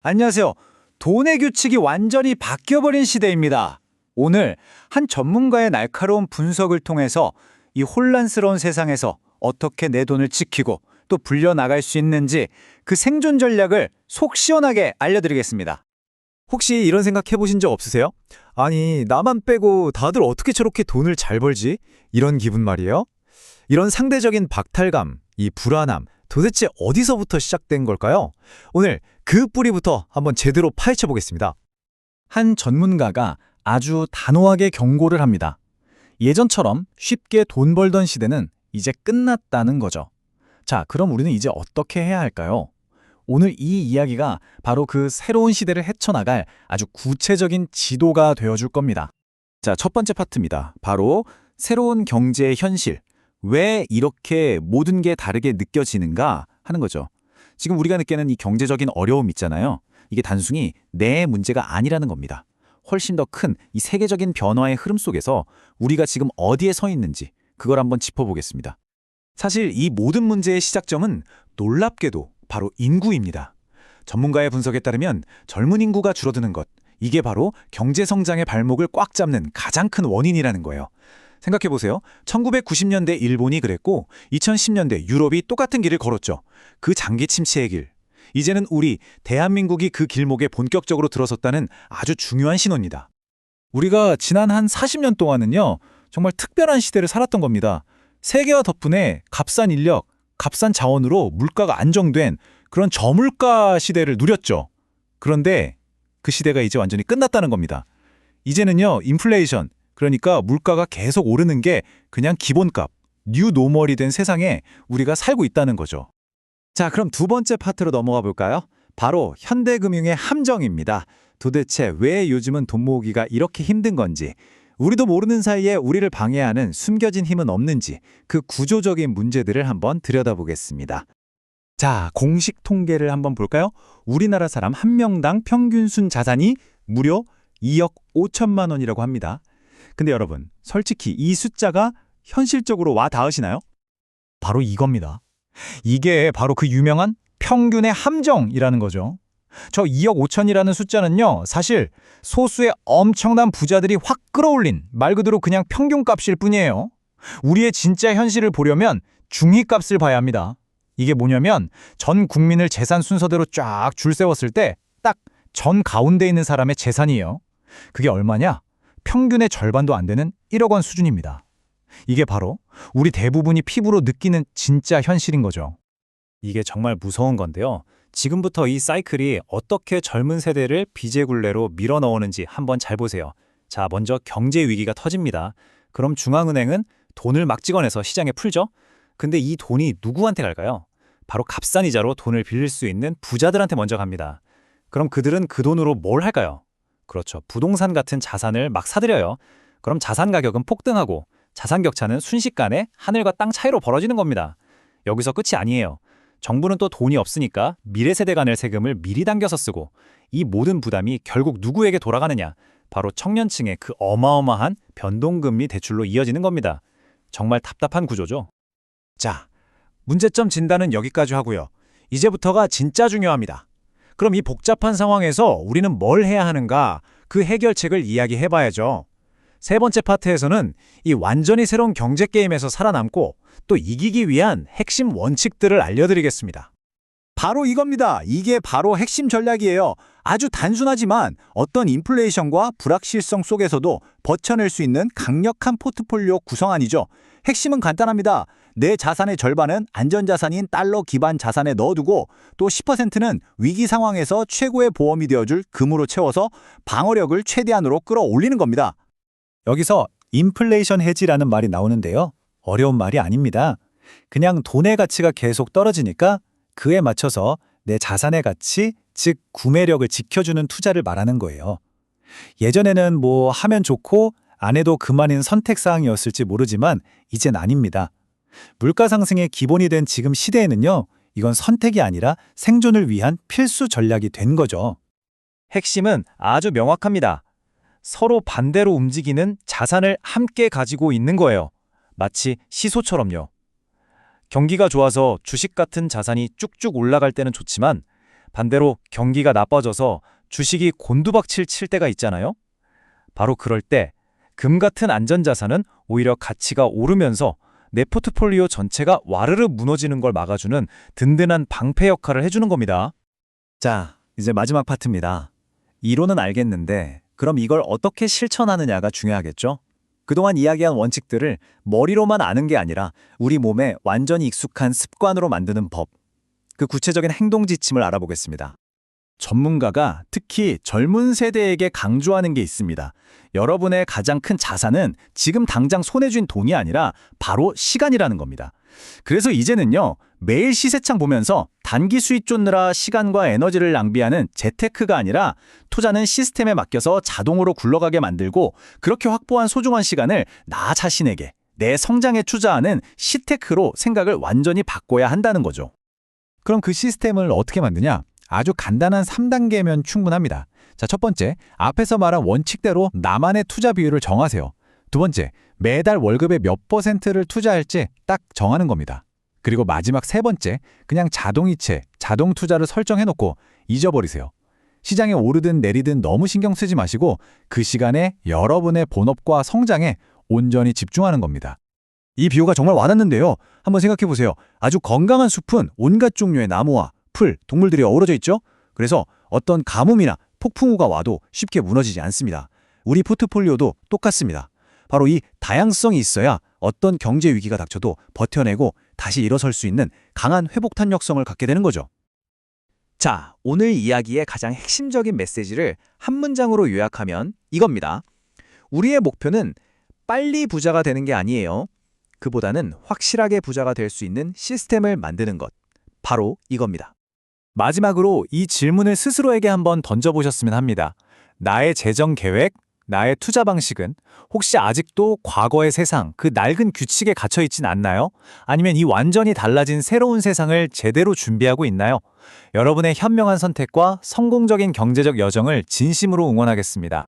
안녕하세요. 돈의 규칙이 완전히 바뀌어버린 시대입니다. 오늘 한 전문가의 날카로운 분석을 통해서 이 혼란스러운 세상에서 어떻게 내 돈을 지키고 또 불려나갈 수 있는지 그 생존 전략을 속 시원하게 알려드리겠습니다. 혹시 이런 생각 해보신 적 없으세요? 아니, 나만 빼고 다들 어떻게 저렇게 돈을 잘 벌지? 이런 기분 말이에요. 이런 상대적인 박탈감, 이 불안함, 도대체 어디서부터 시작된 걸까요? 오늘 그 뿌리부터 한번 제대로 파헤쳐 보겠습니다. 한 전문가가 아주 단호하게 경고를 합니다. 예전처럼 쉽게 돈 벌던 시대는 이제 끝났다는 거죠. 자, 그럼 우리는 이제 어떻게 해야 할까요? 오늘 이 이야기가 바로 그 새로운 시대를 헤쳐나갈 아주 구체적인 지도가 되어줄 겁니다. 자, 첫 번째 파트입니다. 바로 새로운 경제의 현실. 왜 이렇게 모든 게 다르게 느껴지는가 하는 거죠. 지금 우리가 느끼는 이 경제적인 어려움 있잖아요. 이게 단순히 내 문제가 아니라는 겁니다. 훨씬 더 큰 이 세계적인 변화의 흐름 속에서 우리가 지금 어디에 서 있는지 그걸 한번 짚어보겠습니다. 사실 이 모든 문제의 시작점은 놀랍게도 바로 인구입니다. 전문가의 분석에 따르면 젊은 인구가 줄어드는 것, 이게 바로 경제 성장의 발목을 꽉 잡는 가장 큰 원인이라는 거예요. 생각해보세요. 1990년대 일본이 그랬고 2010년대 유럽이 똑같은 길을 걸었죠. 그 장기 침체의 길. 이제는 우리 대한민국이 그 길목에 본격적으로 들어섰다는 아주 중요한 신호입니다. 우리가 지난 한 40년 동안은요. 정말 특별한 시대를 살았던 겁니다. 세계화 덕분에 값싼 인력, 값싼 자원으로 물가가 안정된 그런 저물가 시대를 누렸죠. 그런데 그 시대가 이제 완전히 끝났다는 겁니다. 이제는요. 인플레이션, 그러니까 물가가 계속 오르는 게 그냥 기본값, 뉴 노멀이 된 세상에 우리가 살고 있다는 거죠. 자, 그럼 두 번째 파트로 넘어가 볼까요? 바로 현대금융의 함정입니다. 도대체 왜 요즘은 돈 모으기가 이렇게 힘든 건지, 우리도 모르는 사이에 우리를 방해하는 숨겨진 힘은 없는지 그 구조적인 문제들을 한번 들여다보겠습니다. 자, 공식 통계를 한번 볼까요? 우리나라 사람 한 명당 평균 순 자산이 무려 2억 5천만 원이라고 합니다. 근데 여러분, 솔직히 이 숫자가 현실적으로 와 닿으시나요? 바로 이겁니다. 이게 바로 그 유명한 평균의 함정이라는 거죠. 저 2억 5천이라는 숫자는요, 사실 소수의 엄청난 부자들이 확 끌어올린 말 그대로 그냥 평균값일 뿐이에요. 우리의 진짜 현실을 보려면 중위값을 봐야 합니다. 이게 뭐냐면 전 국민을 재산 순서대로 쫙 줄 세웠을 때 딱 전 가운데 있는 사람의 재산이에요. 그게 얼마냐? 평균의 절반도 안 되는 1억 원 수준입니다. 이게 바로 우리 대부분이 피부로 느끼는 진짜 현실인 거죠. 이게 정말 무서운 건데요. 지금부터 이 사이클이 어떻게 젊은 세대를 빚의 굴레로 밀어넣었는지 한번 잘 보세요. 자, 먼저 경제 위기가 터집니다. 그럼 중앙은행은 돈을 막 찍어내서 시장에 풀죠? 근데 이 돈이 누구한테 갈까요? 바로 값싼 이자로 돈을 빌릴 수 있는 부자들한테 먼저 갑니다. 그럼 그들은 그 돈으로 뭘 할까요? 그렇죠. 부동산 같은 자산을 막 사들여요. 그럼 자산 가격은 폭등하고 자산 격차는 순식간에 하늘과 땅 차이로 벌어지는 겁니다. 여기서 끝이 아니에요. 정부는 또 돈이 없으니까 미래 세대가 낼 세금을 미리 당겨서 쓰고 이 모든 부담이 결국 누구에게 돌아가느냐? 바로 청년층의 그 어마어마한 변동금리 대출로 이어지는 겁니다. 정말 답답한 구조죠. 자, 문제점 진단은 여기까지 하고요. 이제부터가 진짜 중요합니다. 그럼 이 복잡한 상황에서 우리는 뭘 해야 하는가? 그 해결책을 이야기해봐야죠. 세 번째 파트에서는 이 완전히 새로운 경제 게임에서 살아남고 또 이기기 위한 핵심 원칙들을 알려드리겠습니다. 바로 이겁니다. 이게 바로 핵심 전략이에요. 아주 단순하지만 어떤 인플레이션과 불확실성 속에서도 버텨낼 수 있는 강력한 포트폴리오 구성안이죠. 핵심은 간단합니다. 내 자산의 절반은 안전자산인 달러 기반 자산에 넣어두고 또 10%는 위기 상황에서 최고의 보험이 되어줄 금으로 채워서 방어력을 최대한으로 끌어올리는 겁니다. 여기서 인플레이션 해지라는 말이 나오는데요. 어려운 말이 아닙니다. 그냥 돈의 가치가 계속 떨어지니까 그에 맞춰서 내 자산의 가치, 즉 구매력을 지켜주는 투자를 말하는 거예요. 예전에는 뭐 하면 좋고 안 해도 그만인 선택사항이었을지 모르지만 이젠 아닙니다. 물가 상승의 기본이 된 지금 시대에는요. 이건 선택이 아니라 생존을 위한 필수 전략이 된 거죠. 핵심은 아주 명확합니다. 서로 반대로 움직이는 자산을 함께 가지고 있는 거예요. 마치 시소처럼요. 경기가 좋아서 주식 같은 자산이 쭉쭉 올라갈 때는 좋지만 반대로 경기가 나빠져서 주식이 곤두박질 칠 때가 있잖아요. 바로 그럴 때 금 같은 안전자산은 오히려 가치가 오르면서 내 포트폴리오 전체가 와르르 무너지는 걸 막아주는 든든한 방패 역할을 해주는 겁니다. 자, 이제 마지막 파트입니다. 이론은 알겠는데 그럼 이걸 어떻게 실천하느냐가 중요하겠죠? 그동안 이야기한 원칙들을 머리로만 아는 게 아니라 우리 몸에 완전히 익숙한 습관으로 만드는 법, 그 구체적인 행동 지침을 알아보겠습니다. 전문가가 특히 젊은 세대에게 강조하는 게 있습니다. 여러분의 가장 큰 자산은 지금 당장 손에 쥔 돈이 아니라 바로 시간이라는 겁니다. 그래서 이제는요, 매일 시세창 보면서 단기 수익 쫓느라 시간과 에너지를 낭비하는 재테크가 아니라 투자는 시스템에 맡겨서 자동으로 굴러가게 만들고 그렇게 확보한 소중한 시간을 나 자신에게, 내 성장에 투자하는 시테크로 생각을 완전히 바꿔야 한다는 거죠. 그럼 그 시스템을 어떻게 만드냐? 아주 간단한 3단계면 충분합니다. 자, 첫 번째, 앞에서 말한 원칙대로 나만의 투자 비율을 정하세요. 두 번째, 매달 월급의 몇 %를 투자할지 딱 정하는 겁니다. 그리고 마지막 세 번째, 그냥 자동이체, 자동 투자를 설정해놓고 잊어버리세요. 시장에 오르든 내리든 너무 신경 쓰지 마시고 그 시간에 여러분의 본업과 성장에 온전히 집중하는 겁니다. 이 비유가 정말 와닿는데요. 한번 생각해보세요. 아주 건강한 숲은 온갖 종류의 나무와 풀, 동물들이 어우러져 있죠? 그래서 어떤 가뭄이나 폭풍우가 와도 쉽게 무너지지 않습니다. 우리 포트폴리오도 똑같습니다. 바로 이 다양성이 있어야 어떤 경제 위기가 닥쳐도 버텨내고 다시 일어설 수 있는 강한 회복 탄력성을 갖게 되는 거죠. 자, 오늘 이야기의 가장 핵심적인 메시지를 한 문장으로 요약하면 이겁니다. 우리의 목표는 빨리 부자가 되는 게 아니에요. 그보다는 확실하게 부자가 될 수 있는 시스템을 만드는 것. 바로 이겁니다. 마지막으로 이 질문을 스스로에게 한번 던져보셨으면 합니다. 나의 재정 계획, 나의 투자 방식은 혹시 아직도 과거의 세상, 그 낡은 규칙에 갇혀 있진 않나요? 아니면 이 완전히 달라진 새로운 세상을 제대로 준비하고 있나요? 여러분의 현명한 선택과 성공적인 경제적 여정을 진심으로 응원하겠습니다.